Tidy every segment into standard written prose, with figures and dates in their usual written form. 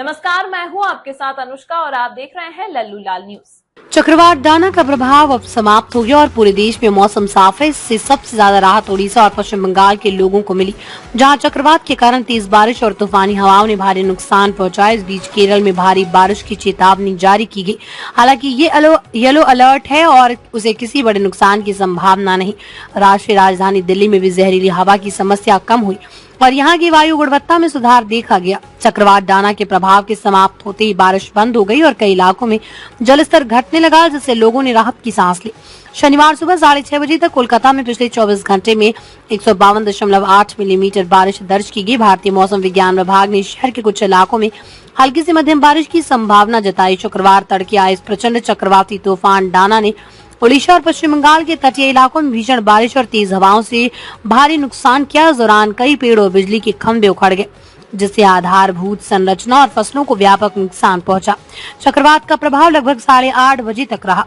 नमस्कार, मैं हूं आपके साथ अनुष्का और आप देख रहे हैं लल्लू लाल न्यूज। चक्रवात डाना का प्रभाव अब समाप्त हो गया और पूरे देश में मौसम साफ है। इससे सबसे ज्यादा राहत ओडिशा और पश्चिम बंगाल के लोगों को मिली, जहां चक्रवात के कारण तेज बारिश और तूफानी हवाओं ने भारी नुकसान पहुंचाया। इस बीच केरल में भारी बारिश की चेतावनी जारी की गई। हालांकि ये येलो अलर्ट है और उसे किसी बड़े नुकसान की संभावना नहीं। राष्ट्रीय राजधानी दिल्ली में भी जहरीली हवा की समस्या कम हुई और यहाँ की वायु गुणवत्ता में सुधार देखा गया। चक्रवात डाना के प्रभाव के समाप्त होते ही बारिश बंद हो गई और कई इलाकों में जलस्तर घटने लगा, जिससे लोगों ने राहत की सांस ली। शनिवार सुबह 6:30 बजे तक कोलकाता में पिछले 24 घंटे में 152.8 मिलीमीटर बारिश दर्ज की गई। भारतीय मौसम विज्ञान विभाग ने शहर के कुछ इलाकों में हल्की से मध्यम बारिश की संभावना जताई। शुक्रवार तड़के आए इस प्रचंड चक्रवाती तूफान डाना ने ओडिशा और पश्चिम बंगाल के तटीय इलाकों में भीषण बारिश और तेज हवाओं से भारी नुकसान किया। इस दौरान कई पेड़ और बिजली के खंभे उखड़ गए, जिससे आधारभूत संरचना और फसलों को व्यापक नुकसान पहुंचा। चक्रवात का प्रभाव लगभग 8:30 बजे तक रहा।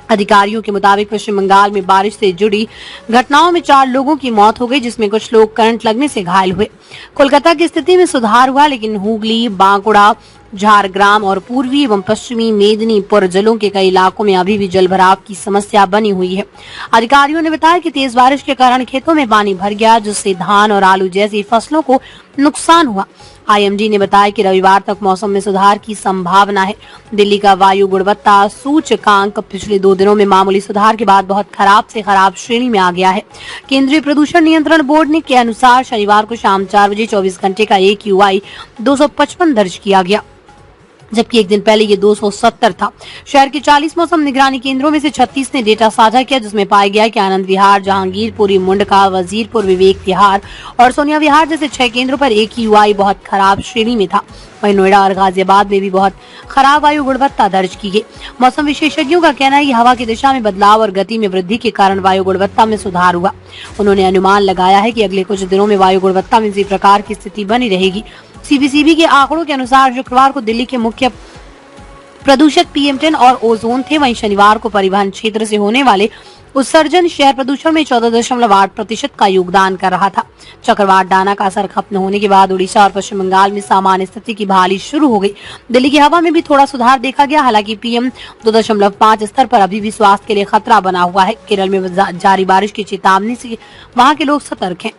अधिकारियों के मुताबिक पश्चिम बंगाल में बारिश से जुड़ी घटनाओं में 4 लोगों की मौत हो गई, जिसमें कुछ लोग करंट लगने से घायल हुए। कोलकाता की स्थिति में सुधार हुआ, लेकिन हुगली, बांकुड़ा, झारग्राम और पूर्वी एवं पश्चिमी मेदिनीपुर जिलों के कई इलाकों में अभी भी जलभराव की समस्या बनी हुई है। अधिकारियों ने बताया कि तेज बारिश के कारण खेतों में पानी भर गया, जिससे धान और आलू जैसी फसलों को नुकसान हुआ। आईएमडी ने बताया कि रविवार तक मौसम में सुधार की संभावना है। दिल्ली का वायु गुणवत्ता सूचकांक पिछले 2 दिनों में मामूली सुधार के बाद बहुत खराब से खराब श्रेणी में आ गया है। केंद्रीय प्रदूषण नियंत्रण बोर्ड के अनुसार शनिवार को शाम 4 बजे 24 घंटे का AQI 255 दर्ज किया गया, जबकि एक दिन पहले ये 270 था। शहर के 40 मौसम निगरानी केंद्रों में से 36 ने डेटा साझा किया, जिसमें पाया गया कि आनंद विहार, जहांगीरपुरी, मुंडका, वजीरपुर, विवेक विहार और सोनिया विहार जैसे 6 केंद्रों पर AQI बहुत खराब श्रेणी में था। वहीं नोएडा और गाजियाबाद में भी बहुत खराब वायु गुणवत्ता दर्ज की गई। मौसम विशेषज्ञों का कहना है कि हवा की दिशा में बदलाव और गति में वृद्धि के कारण वायु गुणवत्ता में सुधार हुआ। उन्होंने अनुमान लगाया है कि अगले कुछ दिनों में वायु गुणवत्ता में इसी प्रकार की स्थिति बनी रहेगी। CBCB के आंकड़ों के अनुसार शुक्रवार को दिल्ली के मुख्य प्रदूषक PM10 और ओजोन थे। वहीं शनिवार को परिवहन क्षेत्र से होने वाले उत्सर्जन शहर प्रदूषण में 14.8% का योगदान कर रहा था। चक्रवात डाना का असर खत्म होने के बाद उड़ीसा और पश्चिम बंगाल में सामान्य स्थिति की बहाली शुरू हो गई। दिल्ली की हवा में भी थोड़ा सुधार देखा गया, हालांकि PM 2.5 स्तर पर अभी भी स्वास्थ्य के लिए खतरा बना हुआ है। केरल में जारी बारिश की चेतावनी से वहां के लोग सतर्क हैं।